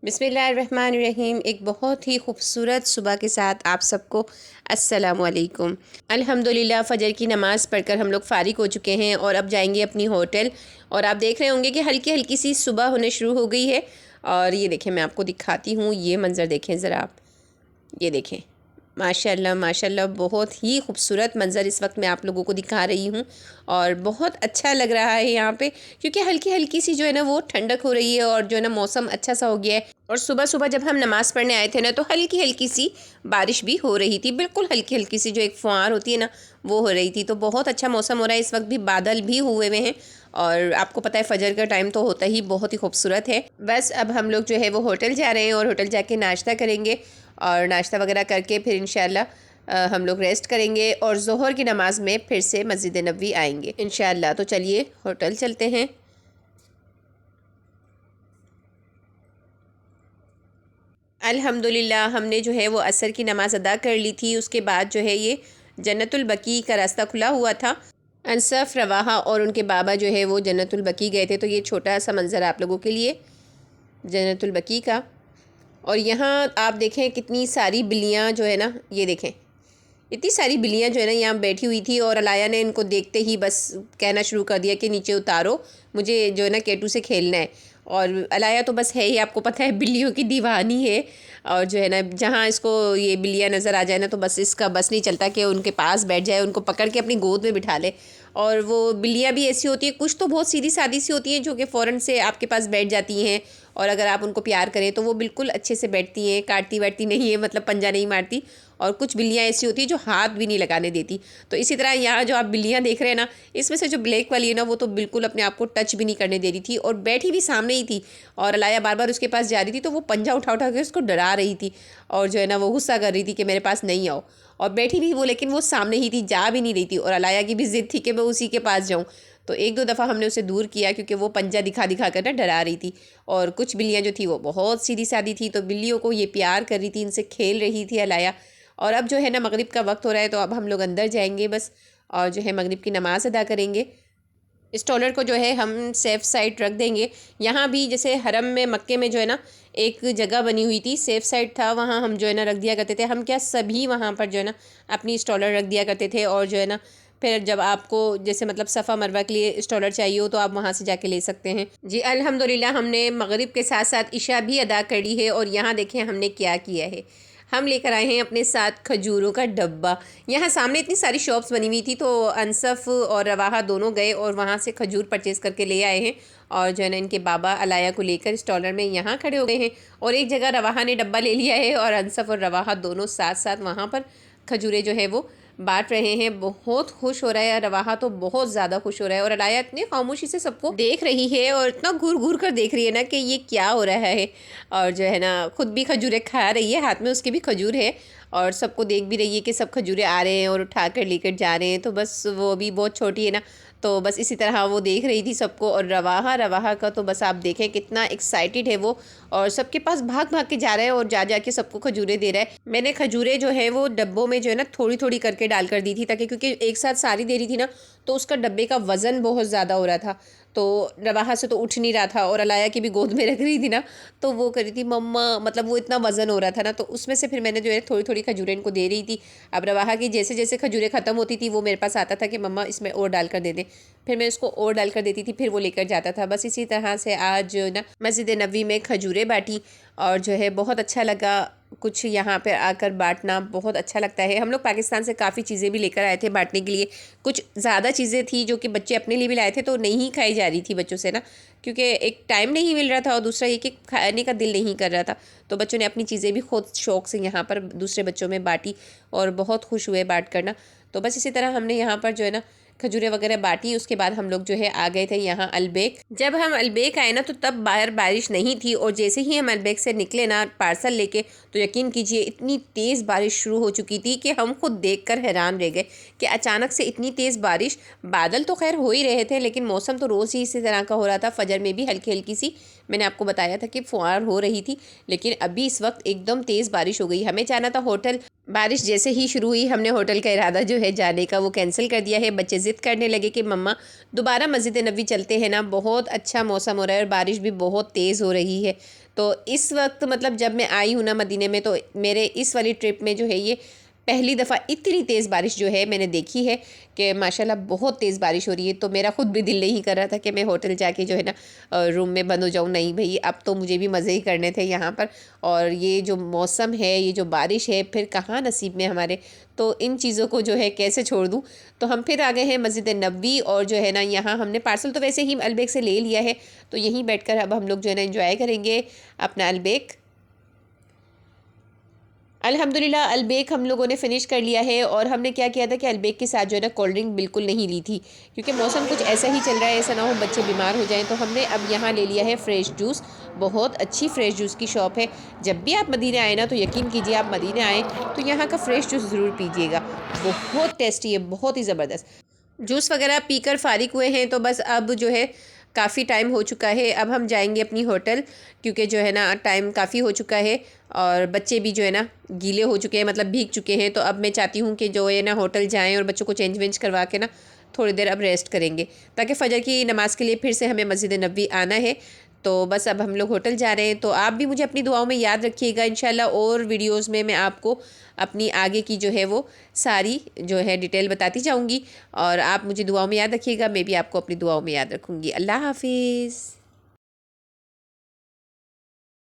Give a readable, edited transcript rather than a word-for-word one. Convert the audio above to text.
बिस्मिल्लाहिर्रहमानिर्रहीम। एक बहुत ही खूबसूरत सुबह के साथ आप सबको अस्सलामुअलैकुम। अल्हम्दुलिल्लाह फ़जर की नमाज़ पढ़कर हम लोग फ़ारिग हो चुके हैं और अब जाएंगे अपनी होटल। और आप देख रहे होंगे कि हल्की हल्की सी सुबह होने शुरू हो गई है। और ये देखें, मैं आपको दिखाती हूँ, ये मंज़र देखें ज़रा आप, ये देखें, माशाल्लाह माशाल्लाह, बहुत ही खूबसूरत मंज़र इस वक्त मैं आप लोगों को दिखा रही हूँ। और बहुत अच्छा लग रहा है यहाँ पे, क्योंकि हल्की हल्की सी जो है ना वो ठंडक हो रही है और जो है ना मौसम अच्छा सा हो गया है। और सुबह सुबह जब हम नमाज़ पढ़ने आए थे ना, तो हल्की हल्की सी बारिश भी हो रही थी, बिल्कुल हल्की हल्की सी जो एक फुहार होती है ना, वो हो रही थी। तो बहुत अच्छा मौसम हो रहा है इस वक्त भी, बादल भी हुए हुए हैं। और आपको पता है फ़जर का टाइम तो होता ही बहुत ही खूबसूरत है। बस अब हम लोग जो है वो होटल जा रहे हैं और होटल जाके नाश्ता करेंगे। और नाश्ता वगैरह करके फिर इंशाल्लाह हम लोग रेस्ट करेंगे और ज़ोहर की नमाज़ में फिर से मस्जिद नबवी आएंगे इंशाल्लाह। तो चलिए होटल चलते हैं। अल्हम्दुलिल्लाह हमने जो है वो असर की नमाज़ अदा कर ली थी। उसके बाद जो है ये जन्नतुल बकी का रास्ता खुला हुआ था। अनसफ रवाहा और उनके बाबा जो है वो जन्नतुल बकी गए थे। तो ये छोटा सा मंज़र आप लोगों के लिए जन्नतुल बकी का। और यहाँ आप देखें कितनी सारी बिल्लियाँ जो है ना, ये देखें, इतनी सारी बिल्लियाँ जो है ना यहाँ बैठी हुई थी। और अलाया ने इनको देखते ही बस कहना शुरू कर दिया कि नीचे उतारो, मुझे जो है ना केटू से खेलना है। और अलाया तो बस है ही, आपको पता है, बिल्लियों की दीवानी है। और जो है ना जहाँ इसको ये बिल्लियाँ नज़र आ जाए ना, तो बस इसका बस नहीं चलता कि उनके पास बैठ जाए, उनको पकड़ के अपनी गोद में बिठा ले। और वो बिल्लियाँ भी ऐसी होती हैं, कुछ तो बहुत सीधी सादी सी होती हैं जो कि फ़ौरन से आपके पास बैठ जाती हैं। और अगर आप उनको प्यार करें तो वो बिल्कुल अच्छे से बैठती हैं, काटती वाटती नहीं है, मतलब पंजा नहीं मारती। और कुछ बिल्लियाँ ऐसी होती हैं जो हाथ भी नहीं लगाने देती। तो इसी तरह यहाँ जो आप बिल्लियाँ देख रहे हैं ना, इसमें से जो ब्लैक वाली है ना, वो तो बिल्कुल अपने आप को टच भी नहीं करने दे रही थी और बैठी भी सामने ही थी। और अलाया बार बार उसके पास जा रही थी तो वो पंजा उठा उठा के उसको डरा रही थी। और जो है ना वो गुस्सा कर रही थी कि मेरे पास नहीं आओ। और बैठी भी वो, लेकिन वो सामने ही थी, जा भी नहीं रही थी। और अलाया की भी ज़िद थी कि मैं उसी के पास जाऊँ। तो एक दो दफ़ा हमने उसे दूर किया, क्योंकि वो पंजा दिखा दिखा कर ना डरा रही थी। और कुछ बिल्लियाँ जो थी वो बहुत सीधी सादी थी, तो बिल्लियों को ये प्यार कर रही थी, इनसे खेल रही थी अलाया। और अब जो है ना मगरिब का वक्त हो रहा है, तो अब हम लोग अंदर जाएंगे बस। और जो है मगरिब की नमाज़ अदा करेंगे। स्टॉलर को जो है हम सेफ़ साइड रख देंगे। यहाँ भी जैसे हरम में, मक्के में जो है ना एक जगह बनी हुई थी, सेफ़ साइड था, वहाँ हम जो है ना रख दिया करते थे। हम क्या, सभी वहाँ पर जो है ना अपनी स्टॉलर रख दिया करते थे। और जो है ना फिर जब आपको जैसे मतलब सफ़ा मरवा के लिए स्टॉलर चाहिए हो तो आप वहाँ से जाके ले सकते हैं। जी अल्हम्दुलिल्लाह हमने मगरिब के साथ साथ इशा भी अदा कर ली है। और यहाँ देखें हमने क्या किया है, हम लेकर आए हैं अपने साथ खजूरों का डब्बा। यहाँ सामने इतनी सारी शॉप्स बनी हुई थी, तो अनसफ़ और रवाहा दोनों गए और वहाँ से खजूर परचेज़ करके ले आए हैं। और जो है ना इनके बाबा अलाया को लेकर स्टॉलर में यहाँ खड़े हो गए हैं। और एक जगह रवाहा ने डब्बा ले लिया है और अनसफ़ और रवाहा दोनों साथ साथ वहाँ पर खजूरें जो है वो बांट रहे हैं। बहुत खुश हो रहा है रवाहा, तो बहुत ज़्यादा खुश हो रहा है। और अलाया इतनी खामोशी से सबको देख रही है और इतना घूर घूर कर देख रही है ना कि ये क्या हो रहा है। और जो है ना खुद भी खजूरें खा रही है, हाथ में उसके भी खजूर है। और सबको देख भी रही है कि सब खजूरें आ रहे हैं और उठा कर लेकर जा रहे हैं। तो बस वो भी बहुत छोटी है ना, तो बस इसी तरह वो देख रही थी सबको। और रवाहा रवाहा का तो बस आप देखें कितना एक्साइटेड है वो, और सबके पास भाग भाग के जा रहा है और जा जा के सबको खजूरें दे रहा है। मैंने खजूरें जो है वो डब्बों में जो है ना थोड़ी थोड़ी करके डाल कर दी थी, ताकि क्योंकि एक साथ सारी दे रही थी ना, तो उसका डब्बे का वज़न बहुत ज़्यादा हो रहा था। तो रवाहा से तो उठ नहीं रहा था, और अलाया की भी गोद में रख रही थी ना, तो वो कर रही थी मम्मा, मतलब वो इतना वज़न हो रहा था ना, तो उसमें से फिर मैंने जो है थोड़ी थोड़ी खजूरें इनको दे रही थी। अब रवाहा की जैसे जैसे खजूरें ख़त्म होती थी, वो मेरे पास आता था कि मम्मा इसमें और डाल कर दे दें। फिर मैं उसको और डाल कर देती थी, फिर वो लेकर जाता था। बस इसी तरह से आज ना मस्जिद नबवी में खजूरें बाँटी। और जो है बहुत अच्छा लगा, कुछ यहाँ पर आकर बांटना बहुत अच्छा लगता है। हम लोग पाकिस्तान से काफ़ी चीज़ें भी लेकर आए थे बांटने के लिए। कुछ ज़्यादा चीज़ें थी जो कि बच्चे अपने लिए भी लाए थे, तो नहीं खाई जा रही थी बच्चों से ना, क्योंकि एक टाइम नहीं मिल रहा था और दूसरा ये कि खाने का दिल नहीं कर रहा था। तो बच्चों ने अपनी चीज़ें भी खुद शौक़ से यहाँ पर दूसरे बच्चों में बाँटी और बहुत खुश हुए बाँट कर ना। तो बस इसी तरह हमने यहाँ पर जो है ना खजूरें वगैरह बाँटी। उसके बाद हम लोग जो है आ गए थे यहाँ अलबेक। जब हम अलबेक आए ना, तो तब बाहर बारिश नहीं थी, और जैसे ही हम अलबेक से निकले ना पार्सल लेके, तो यकीन कीजिए इतनी तेज़ बारिश शुरू हो चुकी थी कि हम खुद देखकर हैरान रह गए कि अचानक से इतनी तेज़ बारिश। बादल तो खैर हो ही रहे थे, लेकिन मौसम तो रोज़ ही इसी तरह का हो रहा था। फजर में भी हल्की हल्की सी, मैंने आपको बताया था कि फुहार हो रही थी, लेकिन अभी इस वक्त एकदम तेज़ बारिश हो गई। हमें जाना था होटल, बारिश जैसे ही शुरू हुई हमने होटल का इरादा जो है जाने का वो कैंसिल कर दिया है। बच्चे ज़िद करने लगे कि मम्मा दोबारा मस्जिद नबवी चलते हैं ना, बहुत अच्छा मौसम हो रहा है और बारिश भी बहुत तेज़ हो रही है। तो इस वक्त मतलब जब मैं आई हूँ ना मदीने में, तो मेरे इस वाली ट्रिप में जो है ये पहली दफ़ा इतनी तेज़ बारिश जो है मैंने देखी है कि माशाल्लाह बहुत तेज़ बारिश हो रही है। तो मेरा ख़ुद भी दिल नहीं कर रहा था कि मैं होटल जाके जो है ना रूम में बंद हो जाऊँ। नहीं भई, अब तो मुझे भी मज़े ही करने थे यहाँ पर। और ये जो मौसम है, ये जो बारिश है, फिर कहाँ नसीब में हमारे। तो इन चीज़ों को जो है कैसे छोड़ दूँ। तो हम फिर आ गए हैं मस्जिद नबवी, और जो है ना यहाँ हमने पार्सल तो वैसे ही अलबेक से ले लिया है। तो यहीं बैठकर अब हम लोग जो है ना एंजॉय करेंगे अपना अलबेक। अल्हम्दुलिल्लाह अलबेक हम लोगों ने फ़िनिश कर लिया है। और हमने क्या किया था कि अलबेक के साथ जो है ना कोल्ड ड्रिंक बिल्कुल नहीं ली थी, क्योंकि मौसम कुछ ऐसा ही चल रहा है, ऐसा ना हो बच्चे बीमार हो जाएं। तो हमने अब यहाँ ले लिया है फ्रेश जूस। बहुत अच्छी फ्रेश जूस की शॉप है। जब भी आप मदीने आए ना, तो यकीन कीजिए आप मदीने आएँ तो यहाँ का फ़्रेश जूस ज़रूर पीजिएगा। बहुत टेस्टी है, बहुत ही ज़बरदस्त। जूस वगैरह पीकर फ़ारिग हुए हैं, तो बस अब जो है काफ़ी टाइम हो चुका है। अब हम जाएंगे अपनी होटल, क्योंकि जो है ना टाइम काफ़ी हो चुका है और बच्चे भी जो है ना गीले हो चुके हैं, मतलब भीग चुके हैं। तो अब मैं चाहती हूँ कि जो है ना होटल जाएं और बच्चों को चेंज वेंज करवा के ना थोड़ी देर अब रेस्ट करेंगे, ताकि फ़जर की नमाज़ के लिए फिर से हमें मस्जिद नबवी आना है। तो बस अब हम लोग होटल जा रहे हैं। तो आप भी मुझे अपनी दुआओं में याद रखिएगा इंशाल्लाह। और वीडियोस में मैं आपको अपनी आगे की जो है वो सारी जो है डिटेल बताती जाऊंगी, और आप मुझे दुआओं में याद रखिएगा, मैं भी आपको अपनी दुआओं में याद रखूंगी। अल्लाह हाफिज़।